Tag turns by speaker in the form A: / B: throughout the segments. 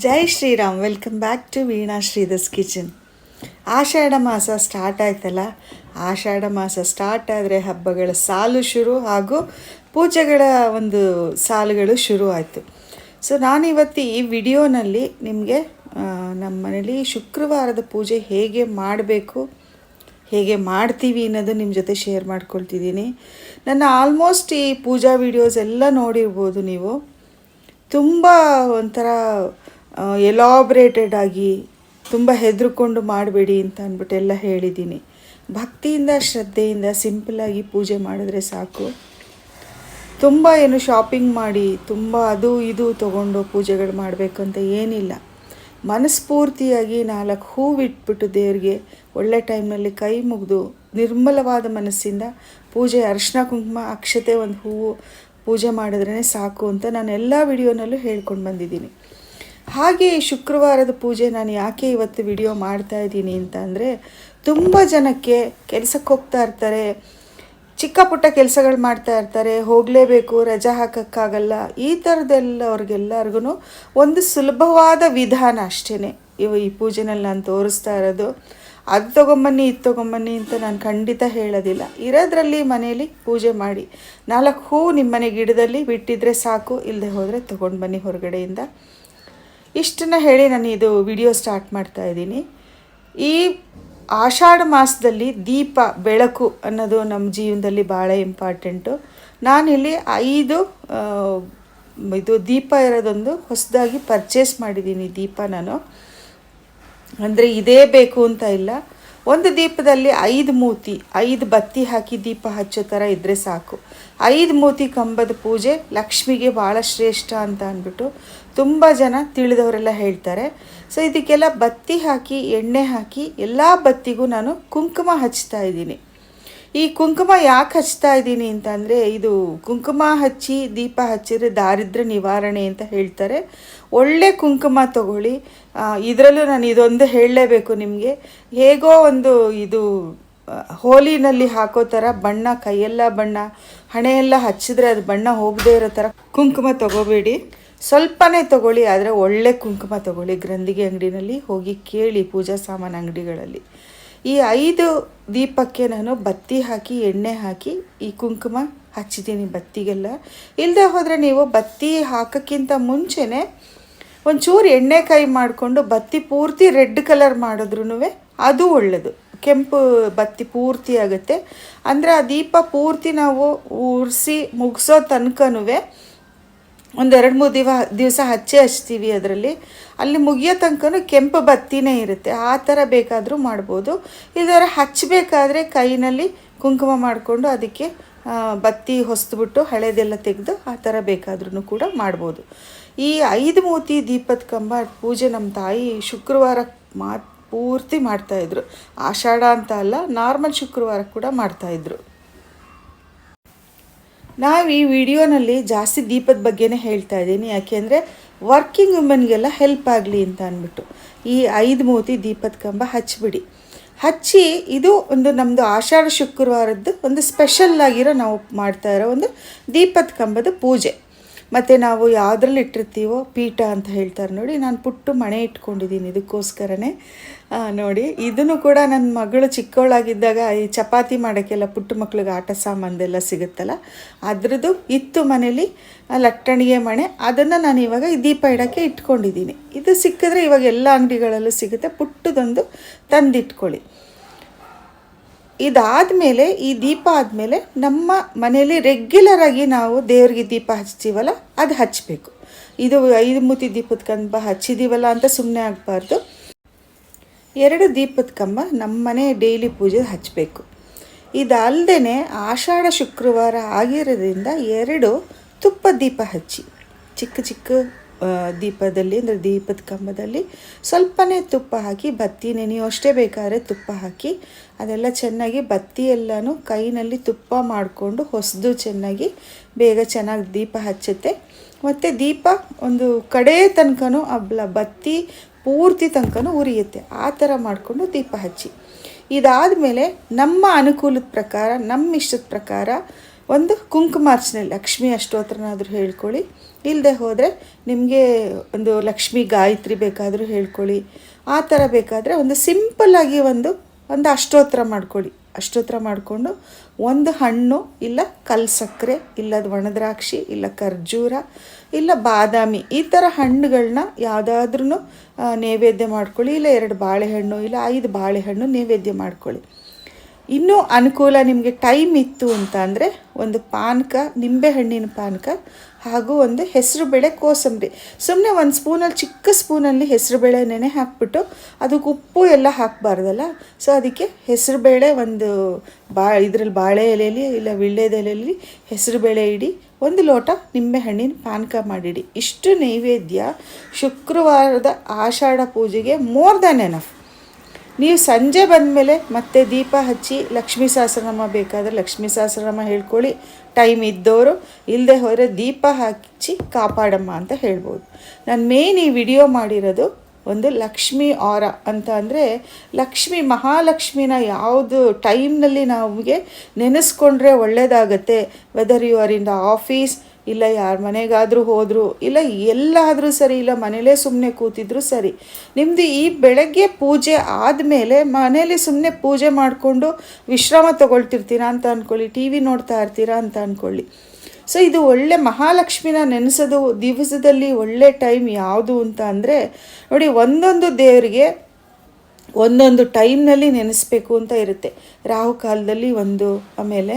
A: Jai Shriram. Welcome back to Veena Sridhar's kitchen. Ashadha ಮಾಸ start ಆಯ್ತಲ್ಲ. ಆಷಾಢ ಮಾಸ ಸ್ಟಾರ್ಟ್ ಆದರೆ ಹಬ್ಬಗಳ ಸಾಲು ಶುರು ಹಾಗೂ ಪೂಜೆಗಳ ಒಂದು ಸಾಲುಗಳು ಶುರು ಆಯಿತು. ಸೊ ನಾನಿವತ್ತು ಈ ವಿಡಿಯೋನಲ್ಲಿ ನಿಮಗೆ ನಮ್ಮ ಮನೇಲಿ ಶುಕ್ರವಾರದ ಪೂಜೆ ಹೇಗೆ ಮಾಡಬೇಕು, ಹೇಗೆ ಮಾಡ್ತೀವಿ ಅನ್ನೋದು ನಿಮ್ಮ ಜೊತೆ ಶೇರ್ ಮಾಡ್ಕೊಳ್ತಿದ್ದೀನಿ. ನನ್ನ ಆಲ್ಮೋಸ್ಟ್ ಈ ಪೂಜಾ ವಿಡಿಯೋಸ್ ಎಲ್ಲ ನೋಡಿರ್ಬೋದು ನೀವು. ತುಂಬ ಒಂಥರ ಎಲಾಬ್ರೇಟೆಡ್ ಆಗಿ ತುಂಬ ಹೆದರ್ಕೊಂಡು ಮಾಡಬೇಡಿ ಅಂತ ಅಂದ್ಬಿಟ್ಟು ಎಲ್ಲ ಹೇಳಿದ್ದೀನಿ. ಭಕ್ತಿಯಿಂದ ಶ್ರದ್ಧೆಯಿಂದ ಸಿಂಪಲ್ಲಾಗಿ ಪೂಜೆ ಮಾಡಿದ್ರೆ ಸಾಕು. ತುಂಬ ಏನು ಶಾಪಿಂಗ್ ಮಾಡಿ ತುಂಬ ಅದು ಇದು ತೊಗೊಂಡು ಪೂಜೆಗಳು ಮಾಡಬೇಕಂತ ಏನಿಲ್ಲ. ಮನಸ್ಫೂರ್ತಿಯಾಗಿ 4 ಹೂವು ಇಟ್ಬಿಟ್ಟು ದೇವರಿಗೆ ಒಳ್ಳೆ ಟೈಮ್ನಲ್ಲಿ ಕೈ ಮುಗಿದು ನಿರ್ಮಲವಾದ ಮನಸ್ಸಿಂದ ಪೂಜೆ, ಅರಿಶಿನ ಕುಂಕುಮ ಅಕ್ಷತೆ, ಒಂದು ಹೂವು ಪೂಜೆ ಮಾಡಿದ್ರೇ ಸಾಕು ಅಂತ ನಾನು ಎಲ್ಲ ವಿಡಿಯೋನಲ್ಲೂ ಹೇಳ್ಕೊಂಡು ಬಂದಿದ್ದೀನಿ. ಹಾಗೆ ಶುಕ್ರವಾರದ ಪೂಜೆ ನಾನು ಯಾಕೆ ಇವತ್ತು ವಿಡಿಯೋ ಮಾಡ್ತಾಯಿದ್ದೀನಿ ಅಂತ ಅಂದರೆ, ತುಂಬ ಜನಕ್ಕೆ ಕೆಲಸಕ್ಕೆ ಹೋಗ್ತಾ ಇರ್ತಾರೆ, ಚಿಕ್ಕ ಪುಟ್ಟ ಕೆಲಸಗಳು ಮಾಡ್ತಾ ಇರ್ತಾರೆ, ಹೋಗಲೇಬೇಕು, ರಜಾ ಹಾಕೋಕ್ಕಾಗಲ್ಲ. ಈ ಥರದ್ದೆಲ್ಲವ್ರಿಗೆಲ್ಲರಿಗೂ ಒಂದು ಸುಲಭವಾದ ವಿಧಾನ ಅಷ್ಟೇ ಈ ಪೂಜೆನಲ್ಲಿ ನಾನು ತೋರಿಸ್ತಾ ಇರೋದು. ಅದು ತೊಗೊಂಬನ್ನಿ ಇದು ತೊಗೊಂಬನ್ನಿ ಅಂತ ನಾನು ಖಂಡಿತ ಹೇಳೋದಿಲ್ಲ. ಇರೋದ್ರಲ್ಲಿ ಮನೆಯಲ್ಲಿ ಪೂಜೆ ಮಾಡಿ 4 ಹೂವು ನಿಮ್ಮ ಮನೆ ಗಿಡದಲ್ಲಿ ಬಿಟ್ಟಿದ್ರೆ ಸಾಕು, ಇಲ್ಲದೆ ಹೋದರೆ ತೊಗೊಂಡು ಬನ್ನಿ ಹೊರಗಡೆಯಿಂದ. ಇಷ್ಟನ್ನು ಹೇಳಿ ನಾನು ಇದು ವಿಡಿಯೋ ಸ್ಟಾರ್ಟ್ ಮಾಡ್ತಾಯಿದ್ದೀನಿ. ಈ ಆಷಾಢ ಮಾಸದಲ್ಲಿ ದೀಪ ಬೆಳಕು ಅನ್ನೋದು ನಮ್ಮ ಜೀವನದಲ್ಲಿ ಭಾಳ ಇಂಪಾರ್ಟೆಂಟು. ನಾನಿಲ್ಲಿ 5 ಇದು ದೀಪ ಇರೋದೊಂದು ಹೊಸದಾಗಿ ಪರ್ಚೇಸ್ ಮಾಡಿದ್ದೀನಿ. ದೀಪ ನಾನು ಅಂದರೆ ಇದೇ ಬೇಕು ಅಂತ ಇಲ್ಲ. ಒಂದು ದೀಪದಲ್ಲಿ 5 ಮೂತಿ, 5 ಬತ್ತಿ ಹಾಕಿ ದೀಪ ಹಚ್ಚೋ ಥರ ಇದ್ದರೆ ಸಾಕು. 5 ಮೂತಿ ಕಂಬದ ಪೂಜೆ ಲಕ್ಷ್ಮಿಗೆ ಭಾಳ ಶ್ರೇಷ್ಠ ಅಂತ ಅಂದ್ಬಿಟ್ಟು ತುಂಬ ಜನ ತಿಳಿದವರೆಲ್ಲ ಹೇಳ್ತಾರೆ. ಸೊ ಇದಕ್ಕೆಲ್ಲ ಬತ್ತಿ ಹಾಕಿ ಎಣ್ಣೆ ಹಾಕಿ ಎಲ್ಲ ಬತ್ತಿಗೂ ನಾನು ಕುಂಕುಮ ಹಚ್ತಾ ಇದ್ದೀನಿ. ಈ ಕುಂಕುಮ ಯಾಕೆ ಹಚ್ತಾ ಇದ್ದೀನಿ ಅಂತಂದರೆ, ಇದು ಕುಂಕುಮ ಹಚ್ಚಿ ದೀಪ ಹಚ್ಚಿದ್ರೆ ದಾರಿದ್ರ್ಯ ನಿವಾರಣೆ ಅಂತ ಹೇಳ್ತಾರೆ. ಒಳ್ಳೆ ಕುಂಕುಮ ತಗೊಳ್ಳಿ. ಇದರಲ್ಲೂ ನಾನು ಇದೊಂದು ಹೇಳಲೇಬೇಕು ನಿಮಗೆ. ಹೇಗೋ ಒಂದು ಇದು ಹೋಲಿನಲ್ಲಿ ಹಾಕೋ ಥರ ಬಣ್ಣ, ಕೈಯೆಲ್ಲ ಬಣ್ಣ, ಹಣೆಯೆಲ್ಲ ಹಚ್ಚಿದ್ರೆ ಅದು ಬಣ್ಣ ಹೋಗದೇ ಇರೋ ಥರ ಕುಂಕುಮ ತಗೋಬೇಡಿ. ಸ್ವಲ್ಪನೇ ತಗೊಳ್ಳಿ, ಆದರೆ ಒಳ್ಳೆ ಕುಂಕುಮ ತಗೊಳ್ಳಿ. ಗ್ರಂಥಿಗೆ ಅಂಗಡಿನಲ್ಲಿ ಹೋಗಿ ಕೇಳಿ, ಪೂಜಾ ಸಾಮಾನು ಅಂಗಡಿಗಳಲ್ಲಿ. ಈ 5 ದೀಪಕ್ಕೆ ನಾನು ಬತ್ತಿ ಹಾಕಿ ಎಣ್ಣೆ ಹಾಕಿ ಈ ಕುಂಕುಮ ಹಚ್ಚಿದ್ದೀನಿ ಬತ್ತಿಗೆಲ್ಲ. ಇಲ್ಲದೆ ಹೋದರೆ ನೀವು ಬತ್ತಿ ಹಾಕೋಕ್ಕಿಂತ ಮುಂಚೆನೇ ಒಂಚೂರು ಎಣ್ಣೆ ಕೈ ಮಾಡಿಕೊಂಡು ಬತ್ತಿ ಪೂರ್ತಿ ರೆಡ್ ಕಲರ್ ಮಾಡಿದ್ರೂ ಅದು ಒಳ್ಳೆಯದು. ಕೆಂಪು ಬತ್ತಿ ಪೂರ್ತಿ ಆಗುತ್ತೆ. ಅಂದರೆ ಆ ದೀಪ ಪೂರ್ತಿ ನಾವು ಉರಿಸಿ ಮುಗಿಸೋ ತನಕನೂ ಒಂದು 2-3 ದಿವಸ ಹಚ್ತೀವಿ. ಅದರಲ್ಲಿ ಅಲ್ಲಿ ಮುಗಿಯೋ ತನಕ ಕೆಂಪು ಬತ್ತಿನೇ ಇರುತ್ತೆ. ಆ ಥರ ಬೇಕಾದರೂ ಮಾಡ್ಬೋದು. ಇದರ ಹಚ್ಚಬೇಕಾದ್ರೆ ಕೈನಲ್ಲಿ ಕುಂಕುಮ ಮಾಡಿಕೊಂಡು ಅದಕ್ಕೆ ಬತ್ತಿ ಹೊಸ್ದುಬಿಟ್ಟು ಹಳೇದೆಲ್ಲ ತೆಗೆದು ಆ ಥರ ಬೇಕಾದ್ರೂ ಕೂಡ ಮಾಡ್ಬೋದು. ಈ 5 ಮೂತಿ ದೀಪದ ಕಂಬ ಪೂಜೆ ನಮ್ಮ ತಾಯಿ ಶುಕ್ರವಾರ ಪೂರ್ತಿ ಮಾಡ್ತಾಯಿದ್ರು. ಆಷಾಢ ಅಂತ ಅಲ್ಲ, ನಾರ್ಮಲ್ ಶುಕ್ರವಾರ ಕೂಡ ಮಾಡ್ತಾಯಿದ್ರು. ನಾವು ಈ ವಿಡಿಯೋನಲ್ಲಿ ಜಾಸ್ತಿ ದೀಪದ ಬಗ್ಗೆನೇ ಹೇಳ್ತಾ ಇದ್ದೀನಿ. ಯಾಕೆಂದರೆ ವರ್ಕಿಂಗ್ ವುಮೆನ್ಗೆಲ್ಲ ಹೆಲ್ಪ್ ಆಗಲಿ ಅಂತ ಅಂದ್ಬಿಟ್ಟು ಈ 5 ಮೂತಿ ದೀಪದ ಕಂಬ ಹಚ್ಚಿಬಿಡಿ. ಹಚ್ಚಿ ಇದು ಒಂದು ನಮ್ಮದು ಆಷಾಢ ಶುಕ್ರವಾರದ್ದು ಒಂದು ಸ್ಪೆಷಲ್ಲಾಗಿರೋ ನಾವು ಮಾಡ್ತಾ ಇರೋ ಒಂದು ದೀಪದ ಕಂಬದ ಪೂಜೆ. ಮತ್ತು ನಾವು ಯಾವುದ್ರಲ್ಲಿ ಇಟ್ಟಿರ್ತೀವೋ ಪೀಠ ಅಂತ ಹೇಳ್ತಾರೆ ನೋಡಿ, ನಾನು ಪುಟ್ಟು ಮಣೆ ಇಟ್ಕೊಂಡಿದ್ದೀನಿ ಇದಕ್ಕೋಸ್ಕರನೇ. ನೋಡಿ, ಇದನ್ನು ಕೂಡ ನನ್ನ ಮಗಳು ಚಿಕ್ಕವಳಾಗಿದ್ದಾಗ ಈ ಚಪಾತಿ ಮಾಡೋಕ್ಕೆಲ್ಲ ಪುಟ್ಟ ಮಕ್ಳಿಗೆ ಆಟ ಸಾಮಾನೆಲ್ಲ ಸಿಗುತ್ತಲ್ಲ, ಅದ್ರದ್ದು ಇತ್ತು ಮನೇಲಿ ಲಟ್ಟಣಿಗೆ ಮಣೆ. ಅದನ್ನು ನಾನು ಇವಾಗ ಈ ದೀಪ ಇಡೋಕ್ಕೆ ಇಟ್ಕೊಂಡಿದ್ದೀನಿ. ಇದು ಸಿಕ್ಕಿದ್ರೆ ಇವಾಗ ಎಲ್ಲ ಅಂಗಡಿಗಳಲ್ಲೂ ಸಿಗುತ್ತೆ. ಪುಟ್ಟದೊಂದು ತಂದಿಟ್ಕೊಳ್ಳಿ. ಇದಾದಮೇಲೆ ಈ ದೀಪ ಆದಮೇಲೆ ನಮ್ಮ ಮನೆಯಲ್ಲಿ ರೆಗ್ಯುಲರಾಗಿ ನಾವು ದೇವರಿಗೆ ದೀಪ ಹಚ್ತೀವಲ್ಲ ಅದು ಹಚ್ಚಬೇಕು. ಇದು 5 ಮೂತಿ ದೀಪದ ಕಂಬ ಹಚ್ಚಿದ್ದೀವಲ್ಲ ಅಂತ ಸುಮ್ಮನೆ ಆಗಬಾರ್ದು. 2 ದೀಪದ ಕಂಬ ನಮ್ಮ ಮನೆ ಡೈಲಿ ಪೂಜೆ ಹಚ್ಚಬೇಕು. ಇದಲ್ಲದೆ ಆಷಾಢ ಶುಕ್ರವಾರ ಆಗಿರೋದ್ರಿಂದ 2 ತುಪ್ಪದ ದೀಪ ಹಚ್ಚಿ, ಚಿಕ್ಕ ದೀಪದಲ್ಲಿ ಅಂದರೆ ದೀಪದ ಕಂಬದಲ್ಲಿ ಸ್ವಲ್ಪನೇ ತುಪ್ಪ ಹಾಕಿ, ಬತ್ತಿ ನೆನೆಯುವಷ್ಟೇ ಬೇಕಾದ್ರೆ ತುಪ್ಪ ಹಾಕಿ ಅದೆಲ್ಲ ಚೆನ್ನಾಗಿ ಬತ್ತಿ ಎಲ್ಲನೂ ಕೈನಲ್ಲಿ ತುಪ್ಪ ಮಾಡಿಕೊಂಡು ಹೊಸದು ಚೆನ್ನಾಗಿ ಬೇಗ ಚೆನ್ನಾಗಿ ದೀಪ ಹಚ್ಚುತ್ತೆ. ಮತ್ತು ದೀಪ ಒಂದು ಕಡೆ ತನಕನೂ ಬತ್ತಿ ಪೂರ್ತಿ ತನಕನೂ ಉರಿಯುತ್ತೆ. ಆ ಥರ ಮಾಡಿಕೊಂಡು ದೀಪ ಹಚ್ಚಿ. ಇದಾದಮೇಲೆ ನಮ್ಮ ಅನುಕೂಲದ ಪ್ರಕಾರ, ನಮ್ಮ ಇಷ್ಟದ ಪ್ರಕಾರ ಒಂದು ಕುಂಕುಮಾರ್ಚನೆ ಲಕ್ಷ್ಮಿ ಅಷ್ಟೋತ್ರನಾದರೂ ಹೇಳ್ಕೊಳ್ಳಿ. ಇಲ್ಲದೆ ಹೋದರೆ ನಿಮಗೆ ಒಂದು ಲಕ್ಷ್ಮಿ ಗಾಯತ್ರಿ ಬೇಕಾದರೂ ಹೇಳ್ಕೊಳ್ಳಿ. ಆ ಥರ ಬೇಕಾದರೆ ಒಂದು ಸಿಂಪಲ್ಲಾಗಿ ಒಂದು ಅಷ್ಟೋತ್ರ ಮಾಡ್ಕೊಳ್ಳಿ. ಅಷ್ಟೋತ್ರ ಮಾಡಿಕೊಂಡು ಒಂದು ಹಣ್ಣು ಇಲ್ಲ ಕಲ್ಲು ಸಕ್ಕರೆ ಇಲ್ಲ ಒಣದ್ರಾಕ್ಷಿ ಇಲ್ಲ ಖರ್ಜೂರ ಇಲ್ಲ ಬಾದಾಮಿ ಈ ಥರ ಹಣ್ಣುಗಳನ್ನ ಯಾವುದಾದ್ರೂ ನೈವೇದ್ಯ ಮಾಡ್ಕೊಳ್ಳಿ. ಇಲ್ಲ 2 ಬಾಳೆಹಣ್ಣು ಇಲ್ಲ 5 ಬಾಳೆಹಣ್ಣು ನೈವೇದ್ಯ ಮಾಡ್ಕೊಳ್ಳಿ. ಇನ್ನೂ ಅನುಕೂಲ ನಿಮಗೆ ಟೈಮ್ ಇತ್ತು ಅಂತ ಅಂದರೆ ಒಂದು ಪಾನಕ, ನಿಂಬೆಹಣ್ಣಿನ ಪಾನಕ ಹಾಗೂ ಒಂದು ಹೆಸರುಬೇಳೆ ಕೋಸಂಬರಿ. ಸುಮ್ಮನೆ ಒಂದು ಸ್ಪೂನಲ್ಲಿ ಚಿಕ್ಕ ಸ್ಪೂನಲ್ಲಿ ಹೆಸರುಬೇಳೆ ನೆನೆ ಹಾಕ್ಬಿಟ್ಟು ಅದಕ್ಕೆ ಉಪ್ಪು ಎಲ್ಲ ಹಾಕಬಾರ್ದಲ್ಲ. ಸೊ ಅದಕ್ಕೆ ಹೆಸರುಬೇಳೆ ಒಂದು ಇದರಲ್ಲಿ ಬಾಳೆ ಎಲೆಯಲ್ಲಿ ಇಲ್ಲ ವಿಳ್ಯದ ಎಲೆಯಲ್ಲಿ ಹೆಸರುಬೇಳೆ ಇಡಿ, 1 ಲೋಟ ನಿಂಬೆಹಣ್ಣಿನ ಪಾನಕ ಮಾಡಿಡಿ. ಇಷ್ಟು ನೈವೇದ್ಯ ಶುಕ್ರವಾರದ ಆಷಾಢ ಪೂಜೆಗೆ ಮೋರ್ ದ್ಯಾನ್ ಎನಫ್. ನೀವು ಸಂಜೆ ಬಂದಮೇಲೆ ಮತ್ತೆ ದೀಪ ಹಚ್ಚಿ ಲಕ್ಷ್ಮೀ ಸಹಸ್ರನಾಮ ಬೇಕಾದರೆ ಲಕ್ಷ್ಮೀ ಸಹಸ್ರನಾಮ ಹೇಳ್ಕೊಳ್ಳಿ. ಟೈಮ್ ಇದ್ದವರು, ಇಲ್ಲದೆ ಹೋದರೆ ದೀಪ ಹಚ್ಚಿ ಕಾಪಾಡಮ್ಮ ಅಂತ ಹೇಳ್ಬೋದು. ನಾನು ಮೇನ್ ಈ ವಿಡಿಯೋ ಮಾಡಿರೋದು ಒಂದು ಲಕ್ಷ್ಮೀ ಆರ ಅಂತ. ಅಂದರೆ ಲಕ್ಷ್ಮಿ ಮಹಾಲಕ್ಷ್ಮಿನ ಯಾವುದು ಟೈಮ್ನಲ್ಲಿ ನಮಗೆ ನೆನೆಸ್ಕೊಂಡ್ರೆ ಒಳ್ಳೆಯದಾಗತ್ತೆ. Whether you are in the office ಇಲ್ಲ ಯಾರ ಮನೆಗಾದರೂ ಹೋದರೂ ಇಲ್ಲ ಎಲ್ಲಾದರೂ ಸರಿ, ಇಲ್ಲ ಮನೇಲೇ ಸುಮ್ಮನೆ ಕೂತಿದ್ರು ಸರಿ, ನಿಮ್ಮದು ಈ ಬೆಳಗ್ಗೆ ಪೂಜೆ ಆದಮೇಲೆ ಮನೇಲಿ ಸುಮ್ಮನೆ ಪೂಜೆ ಮಾಡಿಕೊಂಡು ವಿಶ್ರಾಮ ತೊಗೊಳ್ತಿರ್ತೀರಾ ಅಂತ ಅಂದ್ಕೊಳ್ಳಿ, ಟಿ ವಿ ನೋಡ್ತಾ ಇರ್ತೀರಾ ಅಂತ ಅಂದ್ಕೊಳ್ಳಿ. ಸೊ ಇದು ಒಳ್ಳೆ ಮಹಾಲಕ್ಷ್ಮಿನ ನೆನೆಸೋದು ದಿವಸದಲ್ಲಿ ಒಳ್ಳೆ ಟೈಮ್ ಯಾವುದು ಅಂತ ಅಂದರೆ ನೋಡಿ, ಒಂದೊಂದು ದೇವರಿಗೆ ಒಂದೊಂದು ಟೈಮ್ನಲ್ಲಿ ನೆನೆಸ್ಬೇಕು ಅಂತ ಇರುತ್ತೆ. ರಾಹು ಕಾಲದಲ್ಲಿ ಒಂದು, ಆಮೇಲೆ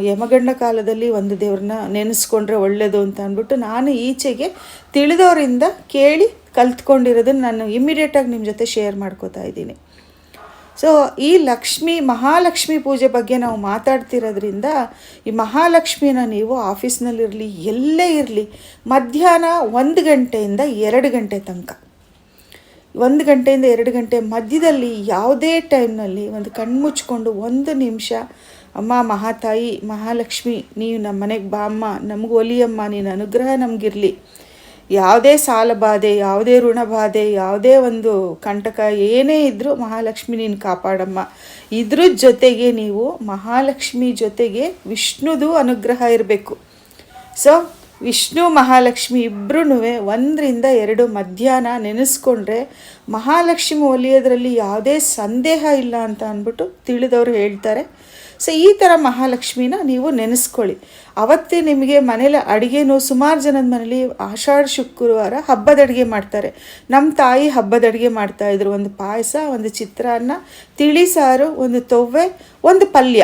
A: ಯಮಗಂಡ ಕಾಲದಲ್ಲಿ ಒಂದು ದೇವ್ರನ್ನ ನೆನೆಸ್ಕೊಂಡ್ರೆ ಒಳ್ಳೆಯದು ಅಂತ ಅಂದ್ಬಿಟ್ಟು ನಾನು ಈಚೆಗೆ ತಿಳಿದವರಿಂದ ಕೇಳಿ ಕಲ್ತ್ಕೊಂಡಿರೋದನ್ನು ನಾನು ಇಮ್ಮಿಡಿಯೇಟಾಗಿ ನಿಮ್ಮ ಜೊತೆ ಶೇರ್ ಮಾಡ್ಕೋತಾ ಇದ್ದೀನಿ. ಸೊ ಈ ಮಹಾಲಕ್ಷ್ಮಿ ಪೂಜೆ ಬಗ್ಗೆ ನಾವು ಮಾತಾಡ್ತಿರೋದ್ರಿಂದ ಈ ಮಹಾಲಕ್ಷ್ಮಿನ ನೀವು ಆಫೀಸ್ನಲ್ಲಿರಲಿ ಎಲ್ಲೇ ಇರಲಿ ಮಧ್ಯಾಹ್ನ 1 ಗಂಟೆಯಿಂದ 2 ಗಂಟೆ ತನಕ, 1 ಗಂಟೆಯಿಂದ 2 ಗಂಟೆ ಮಧ್ಯದಲ್ಲಿ ಯಾವುದೇ ಟೈಮ್ನಲ್ಲಿ ಒಂದು ಕಣ್ಮುಚ್ಕೊಂಡು 1 ನಿಮಿಷ ಅಮ್ಮ ಮಹಾತಾಯಿ ಮಹಾಲಕ್ಷ್ಮಿ ನೀವು ನಮ್ಮ ಮನೆಗೆ ಬಾ ಅಮ್ಮ, ನಮಗೂ ಒಲಿಯಮ್ಮ, ನೀನು ಅನುಗ್ರಹ ನಮಗಿರಲಿ, ಯಾವುದೇ ಸಾಲ ಬಾಧೆ, ಯಾವುದೇ ಋಣ ಬಾಧೆ, ಯಾವುದೇ ಒಂದು ಕಂಟಕ ಏನೇ ಇದ್ದರೂ ಮಹಾಲಕ್ಷ್ಮಿ ನೀನು ಕಾಪಾಡಮ್ಮ. ಇದ್ರ ಜೊತೆಗೆ ನೀವು ಮಹಾಲಕ್ಷ್ಮಿ ಜೊತೆಗೆ ವಿಷ್ಣುದು ಅನುಗ್ರಹ ಇರಬೇಕು. ಸೊ ವಿಷ್ಣು ಮಹಾಲಕ್ಷ್ಮಿ ಇಬ್ಬರೂ 1 ರಿಂದ 2 ಮಧ್ಯಾಹ್ನ ನೆನೆಸ್ಕೊಂಡ್ರೆ ಮಹಾಲಕ್ಷ್ಮಿ ಒಲಿಯೋದ್ರಲ್ಲಿ ಯಾವುದೇ ಸಂದೇಹ ಇಲ್ಲ ಅಂತ ಅಂದ್ಬಿಟ್ಟು ತಿಳಿದವರು ಹೇಳ್ತಾರೆ. ಸೊ ಈ ಥರ ಮಹಾಲಕ್ಷ್ಮಿನ ನೀವು ನೆನೆಸ್ಕೊಳ್ಳಿ. ಅವತ್ತೇ ನಿಮಗೆ ಮನೇಲಿ ಅಡುಗೆನೂ ಸುಮಾರು ಜನದ ಮನೇಲಿ ಆಷಾಢ ಶುಕ್ರವಾರ ಹಬ್ಬದ ಅಡುಗೆ ಮಾಡ್ತಾರೆ. ನಮ್ಮ ತಾಯಿ ಹಬ್ಬದ ಅಡುಗೆ ಮಾಡ್ತಾಯಿದ್ರು. ಒಂದು ಪಾಯಸ, ಒಂದು ಚಿತ್ರಾನ್ನ, ತಿಳಿ ಸಾರು, ಒಂದು ತೊವ್ವೆ, ಒಂದು ಪಲ್ಯ.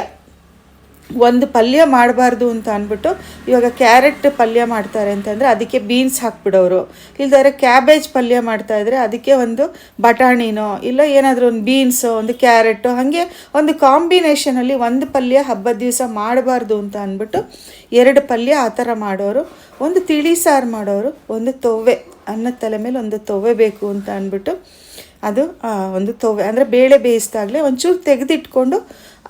A: ಒಂದು ಪಲ್ಯ ಮಾಡಬಾರ್ದು ಅಂತ ಅಂದ್ಬಿಟ್ಟು ಇವಾಗ ಕ್ಯಾರೆಟ್ ಪಲ್ಯ ಮಾಡ್ತಾರೆ ಅಂತಂದರೆ ಅದಕ್ಕೆ ಬೀನ್ಸ್ ಹಾಕ್ಬಿಡೋರು, ಇಲ್ದಾರೆ ಕ್ಯಾಬೇಜ್ ಪಲ್ಯ ಮಾಡ್ತಾಯಿದ್ರೆ ಅದಕ್ಕೆ ಒಂದು ಬಟಾಣಿನೋ ಇಲ್ಲ ಏನಾದರೂ ಒಂದು ಬೀನ್ಸೋ ಒಂದು ಕ್ಯಾರೆಟೋ ಹಾಗೆ ಒಂದು ಕಾಂಬಿನೇಷನಲ್ಲಿ ಒಂದು ಪಲ್ಯ ಹಬ್ಬದ ದಿವಸ ಮಾಡಬಾರ್ದು ಅಂತ ಅಂದ್ಬಿಟ್ಟು 2 ಪಲ್ಯ ಆ ಥರ ಮಾಡೋರು, ಒಂದು ತಿಳಿ ಸಾರು ಮಾಡೋರು, ಒಂದು ತೊವ್ವೆ, ಅನ್ನದ ತಲೆ ಮೇಲೆ ಒಂದು ತೊವ್ವೆ ಬೇಕು ಅಂತ ಅಂದ್ಬಿಟ್ಟು ಅದು ಒಂದು ತೊವ್ವೆ ಅಂದರೆ ಬೇಳೆ ಬೇಯಿಸಿದಾಗಲೇ ಒಂಚೂರು ತೆಗೆದಿಟ್ಕೊಂಡು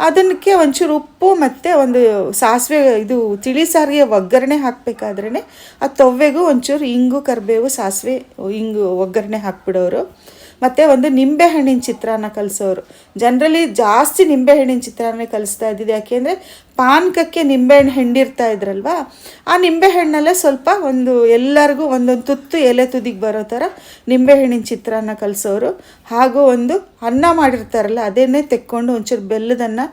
A: ಅದಕ್ಕೆ ಒಂಚೂರು ಉಪ್ಪು ಮತ್ತು ಒಂದು ಸಾಸಿವೆ, ಇದು ತಿಳಿ ಸಾರಿಗೆ ಒಗ್ಗರಣೆ ಹಾಕಬೇಕಾದ್ರೇ ಆ ತೊವ್ವೆಗೂ ಒಂಚೂರು ಇಂಗು, ಕರಿಬೇವು, ಸಾಸಿವೆ, ಇಂಗು ಒಗ್ಗರಣೆ ಹಾಕ್ಬಿಡೋರು. ಮತ್ತು ಒಂದು ನಿಂಬೆಹಣ್ಣಿನ ಚಿತ್ರಾನ್ನ ಕಲಿಸೋರು. ಜನರಲಿ ಜಾಸ್ತಿ ನಿಂಬೆಹಣ್ಣಿನ ಚಿತ್ರಾನ್ನ ಕಲಿಸ್ತಾ ಇದ್ದಿದ್ದು ಯಾಕೆಂದರೆ ಪಾನಕಕ್ಕೆ ನಿಂಬೆಹಣ್ಣು ಹಿಂಡಿರ್ತಾ ಇದ್ರಲ್ವ, ಆ ನಿಂಬೆಹಣ್ಣಲ್ಲೇ ಸ್ವಲ್ಪ ಒಂದು ಎಲ್ಲರಿಗೂ ಒಂದೊಂದು ತುತ್ತು ಎಲೆ ತುದಿಗೆ ಬರೋ ಥರ ನಿಂಬೆಹಣ್ಣಿನ ಚಿತ್ರಾನ್ನ ಕಲಿಸೋರು. ಹಾಗೂ ಒಂದು ಅನ್ನ ಮಾಡಿರ್ತಾರಲ್ಲ ಅದನ್ನೇ ತೆಕ್ಕೊಂಡು ಒಂಚೂರು ಬೆಲ್ಲದನ್ನು,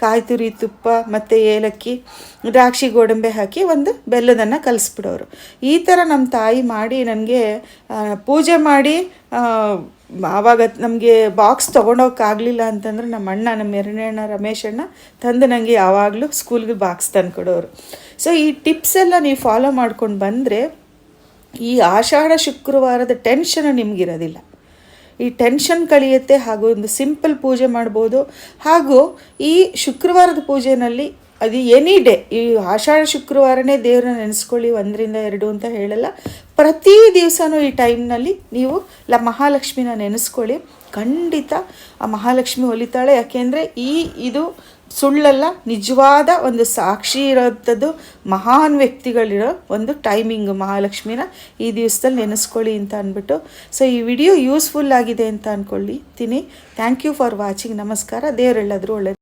A: ಕಾಯಿ ತುರಿ, ತುಪ್ಪ ಮತ್ತು ಏಲಕ್ಕಿ, ದ್ರಾಕ್ಷಿ, ಗೋಡಂಬಿ ಹಾಕಿ ಒಂದು ಬೆಲ್ಲದನ್ನು ಕಲಿಸ್ಬಿಡೋರು. ಈ ಥರ ನಮ್ಮ ತಾಯಿ ಮಾಡಿ ನನಗೆ ಪೂಜೆ ಮಾಡಿ ಆವಾಗ ನಮಗೆ ಬಾಕ್ಸ್ ತೊಗೊಂಡೋಗಕ್ಕಾಗಲಿಲ್ಲ ಅಂತಂದ್ರೆ ನಮ್ಮ ಅಣ್ಣ, ನಮ್ಮ 2ನೇ ಅಣ್ಣ ರಮೇಶ್ ಅಣ್ಣ ತಂದು ನನಗೆ ಯಾವಾಗಲೂ ಸ್ಕೂಲ್ಗೆ ಬಾಕ್ಸ್ ತಂದು ಕೊಡೋರು. ಸೊ ಈ ಟಿಪ್ಸ್ ಎಲ್ಲ ನೀವು ಫಾಲೋ ಮಾಡ್ಕೊಂಡು ಬಂದರೆ ಈ ಆಷಾಢ ಶುಕ್ರವಾರದ ಟೆನ್ಷನ್ ನಿಮಗಿರೋದಿಲ್ಲ. ಈ ಟೆನ್ಷನ್ ಕಳೆಯುತ್ತೆ. ಹಾಗೂ ಒಂದು ಸಿಂಪಲ್ ಪೂಜೆ ಮಾಡ್ಬೋದು. ಹಾಗೂ ಈ ಶುಕ್ರವಾರದ ಪೂಜೆಯಲ್ಲಿ ಅದು ಎನಿ ಡೇ, ಈ ಆಷಾಢ ಶುಕ್ರವಾರನೇ ದೇವ್ರನ್ನ ನೆನೆಸ್ಕೊಳ್ಳಿ 1 ರಿಂದ 2 ಅಂತ ಹೇಳಲ್ಲ, ಪ್ರತಿ ದಿವಸನೂ ಈ ಟೈಮ್ನಲ್ಲಿ ನೀವು ಮಹಾಲಕ್ಷ್ಮಿನ ನೆನೆಸ್ಕೊಳ್ಳಿ. ಖಂಡಿತ ಆ ಮಹಾಲಕ್ಷ್ಮಿ ಒಲಿತಾಳೆ. ಯಾಕೆಂದರೆ ಇದು ಸುಳ್ಳಲ್ಲ, ನಿಜವಾದ ಒಂದು ಸಾಕ್ಷಿ ಇರೋಂಥದ್ದು, ಮಹಾನ್ ವ್ಯಕ್ತಿಗಳಿರೋ ಒಂದು ಟೈಮಿಂಗು ಮಹಾಲಕ್ಷ್ಮಿನ ಈ ದಿವಸದಲ್ಲಿ ನೆನೆಸ್ಕೊಳ್ಳಿ ಅಂತ ಅಂದ್ಬಿಟ್ಟು. ಸೊ ಈ ವಿಡಿಯೋ ಯೂಸ್ಫುಲ್ ಆಗಿದೆ ಅಂತ ಅಂದ್ಕೊಳ್ತೀನಿ. Thank you for watching. ನಮಸ್ಕಾರ. ದೇವರೆಲ್ಲಾದರೂ ಒಳ್ಳೆ